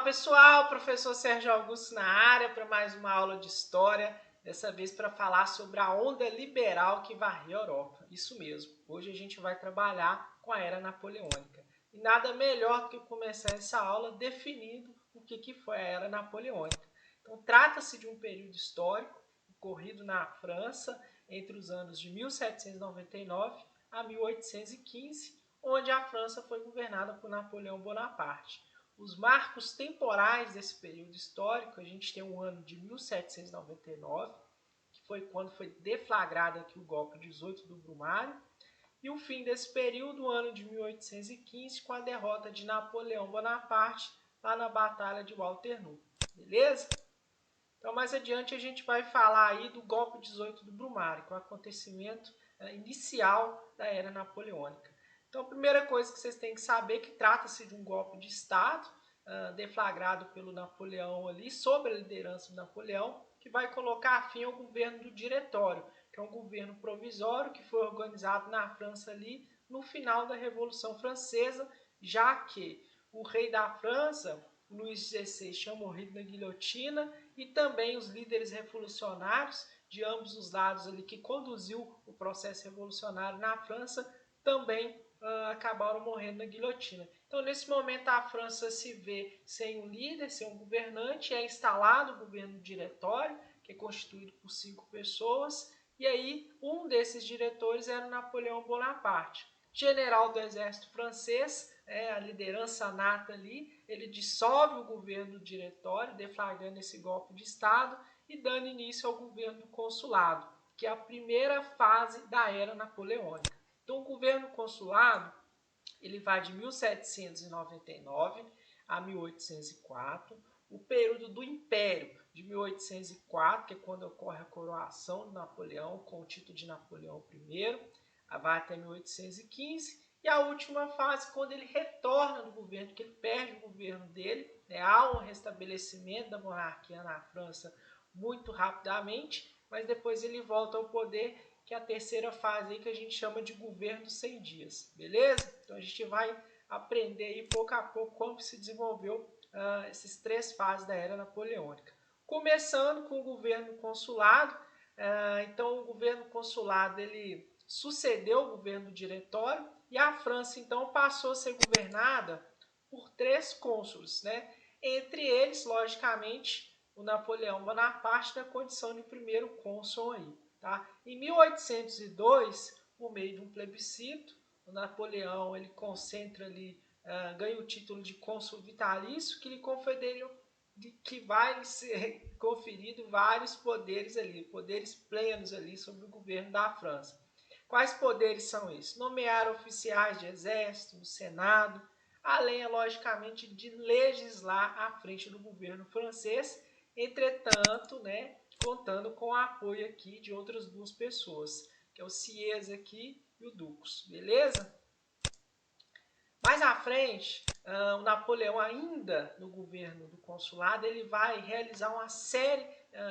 Olá pessoal, professor Sérgio Augusto na área para mais uma aula de História, dessa vez para falar sobre a onda liberal que varreu a Europa. Isso mesmo, hoje a gente vai trabalhar com a Era Napoleônica. E nada melhor do que começar essa aula definindo o que foi a Era Napoleônica. Então trata-se de um período histórico ocorrido na França entre os anos de 1799 a 1815, onde a França foi governada por Napoleão Bonaparte. Os marcos temporais desse período histórico, a gente tem o ano de 1799, que foi quando foi deflagrado aqui o golpe 18 do Brumário, e o fim desse período, o ano de 1815, com a derrota de Napoleão Bonaparte lá na Batalha de Waterloo. Beleza? Então, mais adiante, a gente vai falar aí do golpe 18 do Brumário, que é o acontecimento inicial da Era Napoleônica. Então, a primeira coisa que vocês têm que saber é que trata-se de um golpe de Estado deflagrado pelo Napoleão ali, sob a liderança do Napoleão, que vai colocar fim ao governo do Diretório, que é um governo provisório que foi organizado na França ali no final da Revolução Francesa, já que o rei da França, Luís XVI, tinha morrido na guilhotina e também os líderes revolucionários de ambos os lados ali que conduziu o processo revolucionário na França também acabaram morrendo na guilhotina. Então, nesse momento, a França se vê sem um líder, sem um governante, é instalado o governo diretório, que é constituído por 5 pessoas, e aí um desses diretores era o Napoleão Bonaparte. General do exército francês, a liderança nata ali, ele dissolve o governo diretório, deflagrando esse golpe de Estado e dando início ao governo consulado, que é a primeira fase da era napoleônica. Então, o governo consulado ele vai de 1799 a 1804, o período do Império de 1804, que é quando ocorre a coroação de Napoleão com o título de Napoleão I, vai até 1815, e a última fase, quando ele retorna do governo, que ele perde o governo dele, há um restabelecimento da monarquia na França muito rapidamente, mas depois ele volta ao poder, que é a terceira fase aí que a gente chama de governo dos 100 dias, beleza? Então a gente vai aprender aí pouco a pouco como se desenvolveu essas 3 fases da era napoleônica. Começando com o governo consulado, então o governo consulado ele sucedeu o governo diretório e a França então passou a ser governada por 3 cônsules, né? Entre eles, logicamente, o Napoleão Bonaparte na condição de primeiro cônsul aí. Tá? Em 1802, por meio de um plebiscito, o Napoleão ele concentra ali, ganha o título de cônsul vitalício, que lhe conferiu, que vai lhe ser conferido vários poderes ali, poderes plenos ali sobre o governo da França. Quais poderes são esses? Nomear oficiais de exército, no Senado, além, logicamente, de legislar à frente do governo francês. Entretanto, né, contando com o apoio aqui de outras 2 pessoas, que é o Sieyès aqui e o Dux, beleza? Mais à frente, o Napoleão, ainda no governo do consulado, ele vai realizar uma série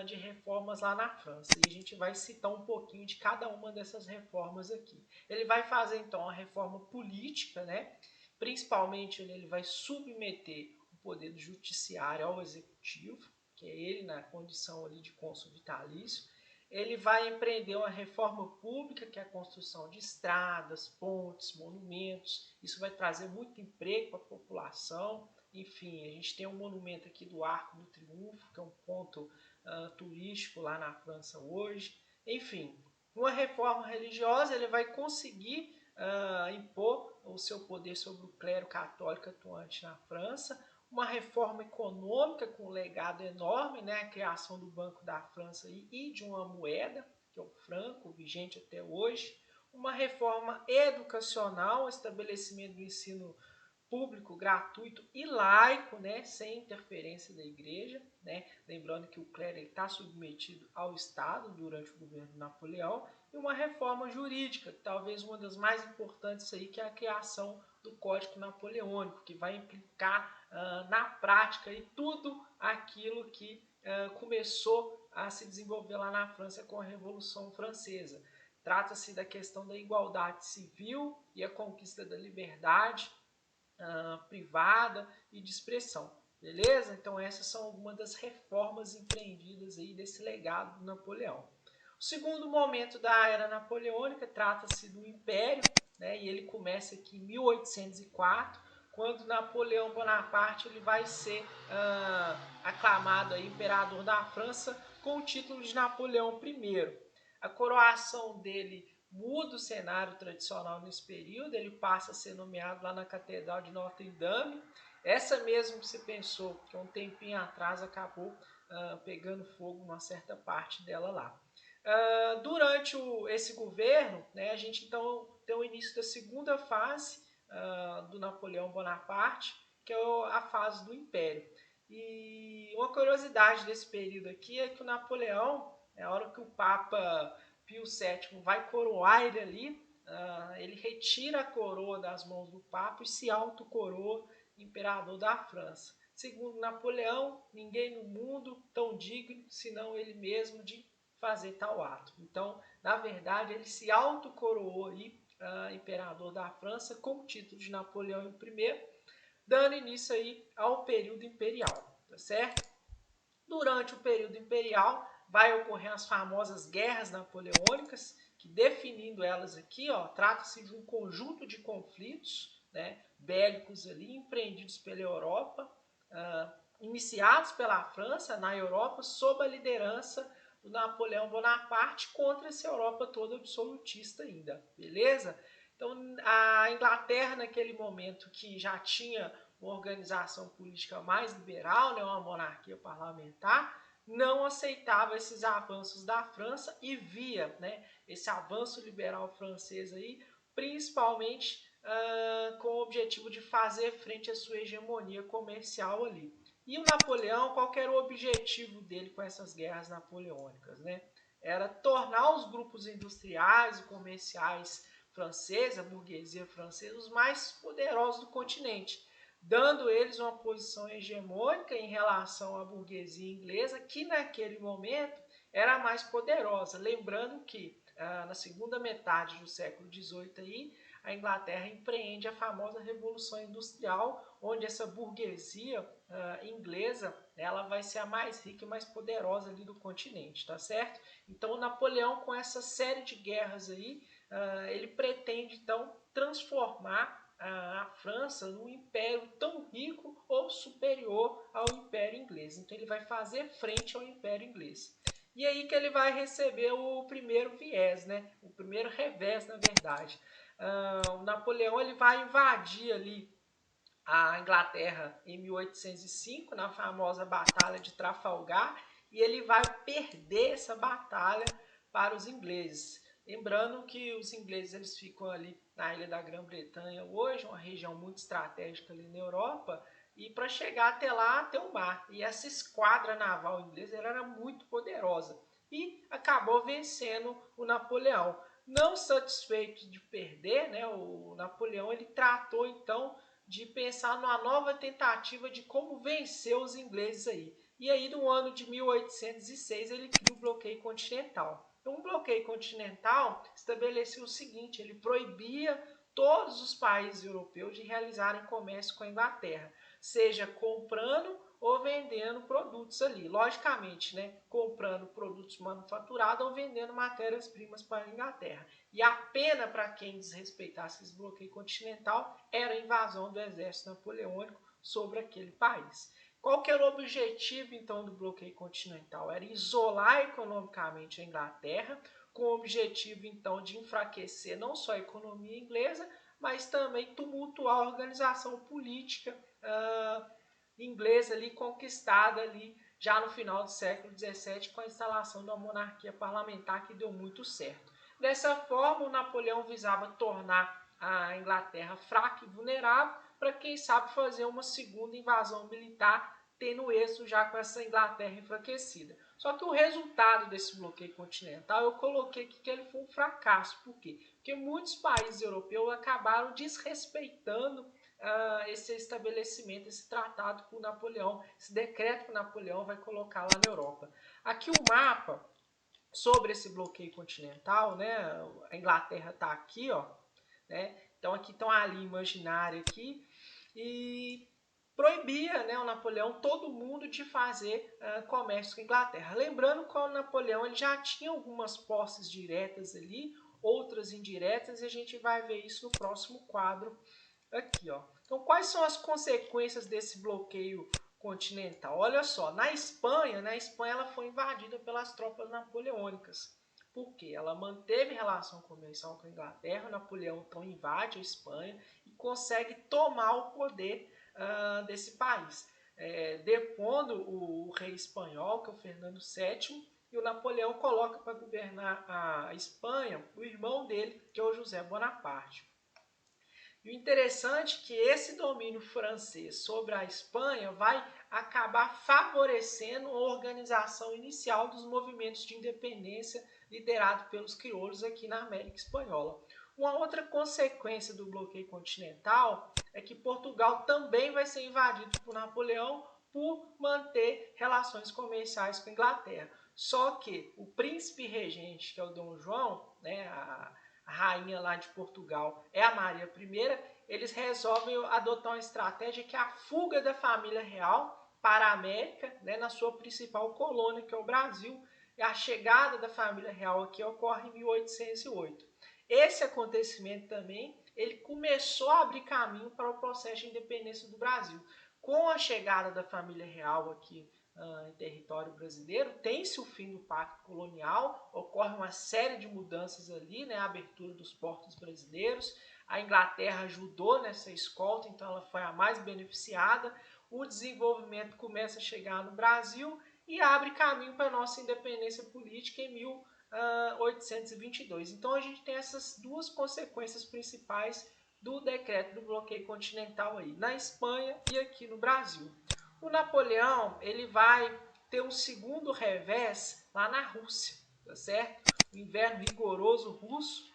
de reformas lá na França. E a gente vai citar um pouquinho de cada uma dessas reformas aqui. Ele vai fazer, então, a reforma política, né? Principalmente, ele vai submeter o poder do judiciário ao executivo, que é ele na condição ali de cônsul vitalício. Ele vai empreender uma reforma pública, que é a construção de estradas, pontes, monumentos. Isso vai trazer muito emprego para a população. Enfim, a gente tem um monumento aqui do Arco do Triunfo, que é um ponto turístico lá na França hoje. Enfim, uma reforma religiosa, ele vai conseguir impor o seu poder sobre o clero católico atuante na França. Uma reforma econômica com um legado enorme, né? A criação do Banco da França e de uma moeda, que é o franco, vigente até hoje. Uma reforma educacional, estabelecimento do ensino público, gratuito e laico, né? Sem interferência da igreja, né? Lembrando que o clero está submetido ao Estado durante o governo de Napoleão. E uma reforma jurídica, talvez uma das mais importantes aí, que é a criação do Código Napoleônico, que vai implicar na prática e tudo aquilo que começou a se desenvolver lá na França com a Revolução Francesa. Trata-se da questão da igualdade civil e a conquista da liberdade privada e de expressão. Beleza? Então essas são algumas das reformas empreendidas aí desse legado do Napoleão. O segundo momento da era napoleônica trata-se do Império, né? E ele começa aqui em 1804, quando Napoleão Bonaparte ele vai ser aclamado aí, imperador da França com o título de Napoleão I. A coroação dele muda o cenário tradicional nesse período, ele passa a ser nomeado lá na Catedral de Notre Dame. Essa mesmo que se pensou que um tempinho atrás acabou pegando fogo numa certa parte dela lá. Durante esse governo, né, a gente então tem o início da segunda fase do Napoleão Bonaparte, que é a fase do Império. E uma curiosidade desse período aqui é que o Napoleão, na hora que o Papa Pio VII vai coroar ele ali, ele retira a coroa das mãos do Papa e se autocoroa imperador da França. Segundo Napoleão, ninguém no mundo tão digno, senão ele mesmo, de fazer tal ato. Então, na verdade, ele se autocoroou aí, imperador da França, com o título de Napoleão I, dando início aí ao período imperial, tá certo? Durante o período imperial, vai ocorrer as famosas guerras napoleônicas, que definindo elas aqui, ó, trata-se de um conjunto de conflitos, né, bélicos ali, empreendidos pela Europa, iniciados pela França na Europa, sob a liderança do Napoleão Bonaparte contra essa Europa toda absolutista ainda, beleza? Então, a Inglaterra, naquele momento que já tinha uma organização política mais liberal, né, uma monarquia parlamentar, não aceitava esses avanços da França e via, né, esse avanço liberal francês aí, principalmente com o objetivo de fazer frente à sua hegemonia comercial ali. E o Napoleão, qual era o objetivo dele com essas guerras napoleônicas, né? Era tornar os grupos industriais e comerciais franceses, a burguesia francesa, os mais poderosos do continente, dando eles uma posição hegemônica em relação à burguesia inglesa, que naquele momento era a mais poderosa. Lembrando que na segunda metade do século XVIII aí, a Inglaterra empreende a famosa Revolução Industrial, onde essa burguesia inglesa ela vai ser a mais rica e mais poderosa ali do continente, tá certo? Então Napoleão, com essa série de guerras aí, ele pretende então transformar a França num império tão rico ou superior ao Império Inglês. Então ele vai fazer frente ao Império Inglês. E aí que ele vai receber o primeiro viés, né? O primeiro revés, na verdade. O Napoleão ele vai invadir ali a Inglaterra em 1805, na famosa Batalha de Trafalgar, e ele vai perder essa batalha para os ingleses. Lembrando que os ingleses eles ficam ali na ilha da Grã-Bretanha hoje, uma região muito estratégica ali na Europa, e para chegar até lá tem o mar. E essa esquadra naval inglesa era muito poderosa e acabou vencendo o Napoleão. Não satisfeito de perder, né, o Napoleão ele tratou então de pensar numa nova tentativa de como vencer os ingleses aí. E aí no ano de 1806 ele cria o bloqueio continental. Então o bloqueio continental estabeleceu o seguinte, ele proibia todos os países europeus de realizarem comércio com a Inglaterra, seja comprando ou vendendo produtos ali. Logicamente, né, comprando produtos manufaturados ou vendendo matérias-primas para a Inglaterra. E a pena para quem desrespeitasse esse bloqueio continental era a invasão do exército napoleônico sobre aquele país. Qual que era o objetivo, então, do bloqueio continental? Era isolar economicamente a Inglaterra, com o objetivo, então, de enfraquecer não só a economia inglesa, mas também tumultuar a organização política inglesa ali, conquistada ali já no final do século XVII com a instalação da monarquia parlamentar, que deu muito certo. Dessa forma, o Napoleão visava tornar a Inglaterra fraca e vulnerável para, quem sabe, fazer uma segunda invasão militar, tendo êxito já com essa Inglaterra enfraquecida. Só que o resultado desse bloqueio continental, eu coloquei aqui que ele foi um fracasso. Por quê? Porque muitos países europeus acabaram desrespeitando esse estabelecimento, esse tratado com Napoleão, esse decreto que Napoleão vai colocar lá na Europa. Aqui o mapa sobre esse bloqueio continental, né? A Inglaterra está aqui, ó, né? Então aqui estão a linha imaginária aqui e proibia, né, o Napoleão, todo mundo de fazer comércio com a Inglaterra. Lembrando que o Napoleão ele já tinha algumas posses diretas ali, outras indiretas, e a gente vai ver isso no próximo quadro aqui, ó. Então, quais são as consequências desse bloqueio continental? Olha só, na Espanha ela foi invadida pelas tropas napoleônicas. Por quê? Ela manteve relação comercial com a Inglaterra, o Napoleão então invade a Espanha e consegue tomar o poder desse país, depondo o rei espanhol, que é o Fernando VII, e o Napoleão coloca para governar a Espanha o irmão dele, que é o José Bonaparte. E o interessante é que esse domínio francês sobre a Espanha vai acabar favorecendo a organização inicial dos movimentos de independência liderados pelos crioulos aqui na América Espanhola. Uma outra consequência do bloqueio continental é que Portugal também vai ser invadido por Napoleão por manter relações comerciais com a Inglaterra. Só que o príncipe regente, que é o Dom João, né, a rainha lá de Portugal é a Maria I, eles resolvem adotar uma estratégia que é a fuga da família real para a América, né, na sua principal colônia, que é o Brasil. E a chegada da família real aqui ocorre em 1808. Esse acontecimento também ele começou a abrir caminho para o processo de independência do Brasil. Com a chegada da família real aqui em território brasileiro, tem-se o fim do pacto colonial, ocorre uma série de mudanças ali, né, a abertura dos portos brasileiros, a Inglaterra ajudou nessa escolta, então ela foi a mais beneficiada, o desenvolvimento começa a chegar no Brasil e abre caminho para a nossa independência política em 1822. Então a gente tem essas duas consequências principais do decreto do bloqueio continental aí, na Espanha e aqui no Brasil. O Napoleão ele vai ter um segundo revés lá na Rússia, tá certo? O inverno rigoroso russo.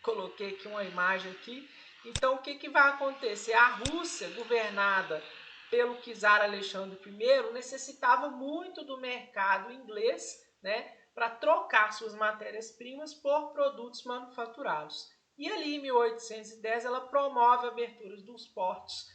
Coloquei aqui uma imagem aqui. Então, o que vai acontecer? A Rússia, governada pelo czar Alexandre I, necessitava muito do mercado inglês, né, para trocar suas matérias-primas por produtos manufaturados. E ali, em 1810, ela promove a abertura dos portos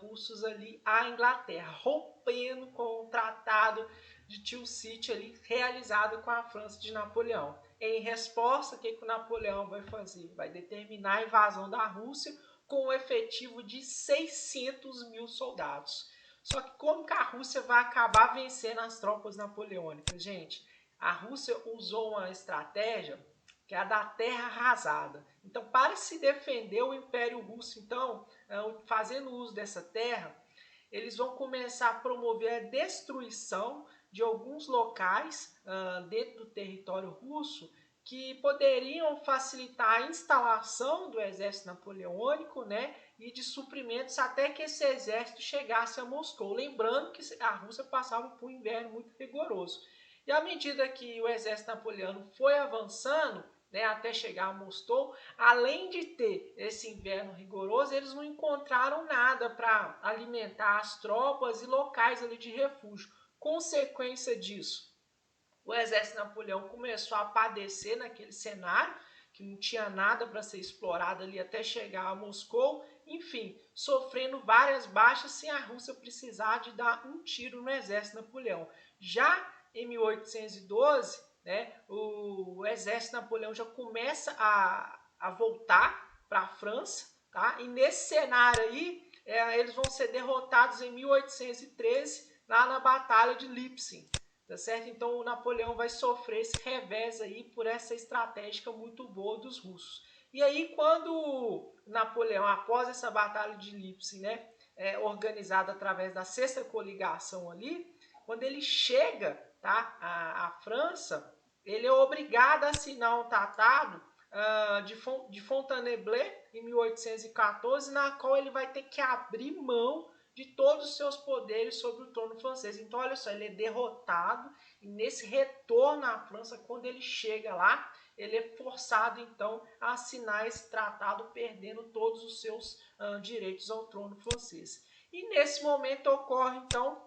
russos ali à Inglaterra, rompendo com o Tratado de Tilsit ali, realizado com a França de Napoleão. Em resposta, o que o Napoleão vai fazer? Vai determinar a invasão da Rússia com um efetivo de 600 mil soldados. Só que como que a Rússia vai acabar vencendo as tropas napoleônicas, gente? A Rússia usou uma estratégia que é a da terra arrasada. Então, para se defender o Império Russo, então, fazendo uso dessa terra, eles vão começar a promover a destruição de alguns locais dentro do território russo que poderiam facilitar a instalação do exército napoleônico, né, e de suprimentos até que esse exército chegasse a Moscou. Lembrando que a Rússia passava por um inverno muito rigoroso. E à medida que o exército napoleônico foi avançando, né, até chegar a Moscou, além de ter esse inverno rigoroso, eles não encontraram nada para alimentar as tropas e locais ali de refúgio. Consequência disso, o exército Napoleão começou a padecer naquele cenário, que não tinha nada para ser explorado ali até chegar a Moscou, enfim, sofrendo várias baixas sem a Rússia precisar de dar um tiro no exército Napoleão. Já em 1812, né, o exército Napoleão já começa a voltar para a França, tá? E nesse cenário aí, eles vão ser derrotados em 1813, lá na Batalha de Leipzig. Tá certo? Então o Napoleão vai sofrer esse revés aí por essa estratégia muito boa dos russos. E aí quando Napoleão, após essa batalha de Leipzig, né, organizada através da sexta coligação ali, quando ele chega, tá, à França, ele é obrigado a assinar um tratado de Fontainebleau em 1814, na qual ele vai ter que abrir mão de todos os seus poderes sobre o trono francês. Então, olha só, ele é derrotado e nesse retorno à França, quando ele chega lá, ele é forçado, então, a assinar esse tratado, perdendo todos os seus direitos ao trono francês. E nesse momento ocorre, então,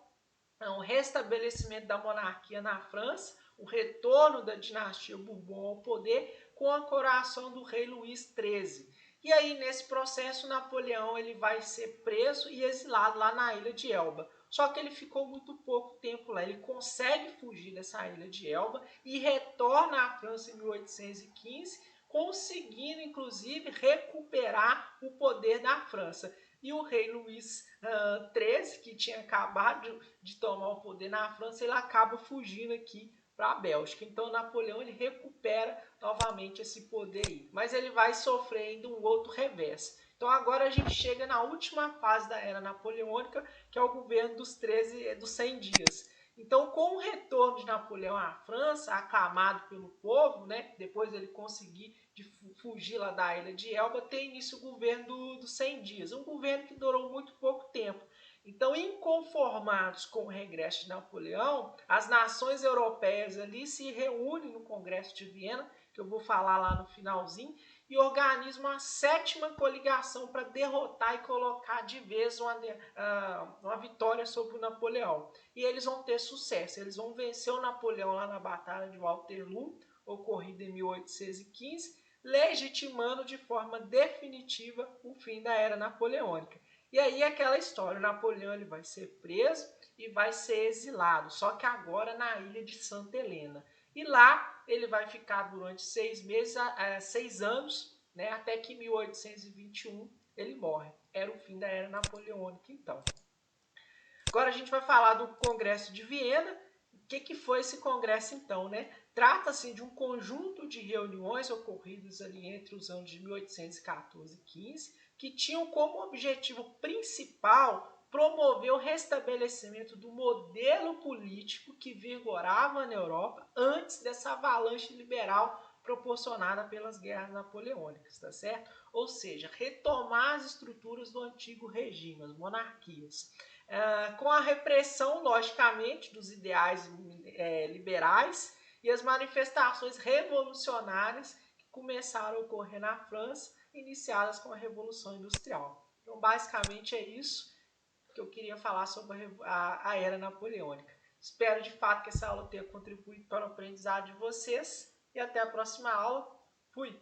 o restabelecimento da monarquia na França, o retorno da dinastia Bourbon ao poder com a coroação do rei Luís XIII. E aí, nesse processo, Napoleão ele vai ser preso e exilado lá na ilha de Elba. Só que ele ficou muito pouco tempo lá. Ele consegue fugir dessa ilha de Elba e retorna à França em 1815, conseguindo, inclusive, recuperar o poder da França. E o rei Luís XIII, que tinha acabado de tomar o poder na França, ele acaba fugindo aqui para a Bélgica. Então Napoleão ele recupera novamente esse poder aí, mas ele vai sofrer ainda um outro revés. Então agora a gente chega na última fase da era napoleônica, que é o governo dos 100 dias. Então, com o retorno de Napoleão à França, aclamado pelo povo, né, depois ele conseguir de fugir lá da ilha de Elba, tem início o governo dos 100 dias, um governo que durou muito pouco tempo. Então, inconformados com o regresso de Napoleão, as nações europeias ali se reúnem no Congresso de Viena, que eu vou falar lá no finalzinho, e organizam uma sétima coligação para derrotar e colocar de vez uma vitória sobre o Napoleão. E eles vão ter sucesso, eles vão vencer o Napoleão lá na Batalha de Waterloo, ocorrida em 1815, legitimando de forma definitiva o fim da era napoleônica. E aí aquela história, o Napoleão ele vai ser preso e vai ser exilado, só que agora na ilha de Santa Helena. E lá ele vai ficar durante 6 meses, 6 anos, né, até que em 1821 ele morre. Era o fim da era napoleônica, então. Agora a gente vai falar do Congresso de Viena. O que foi esse congresso, então, né? Trata-se de um conjunto de reuniões ocorridas ali entre os anos de 1814 e 15, que tinham como objetivo principal promover o restabelecimento do modelo político que vigorava na Europa antes dessa avalanche liberal proporcionada pelas guerras napoleônicas, tá certo? Ou seja, retomar as estruturas do antigo regime, as monarquias. Com a repressão, logicamente, dos ideais liberais e as manifestações revolucionárias que começaram a ocorrer na França, iniciadas com a Revolução Industrial. Então, basicamente, é isso que eu queria falar sobre a era napoleônica. Espero, de fato, que essa aula tenha contribuído para o aprendizado de vocês e até a próxima aula. Fui!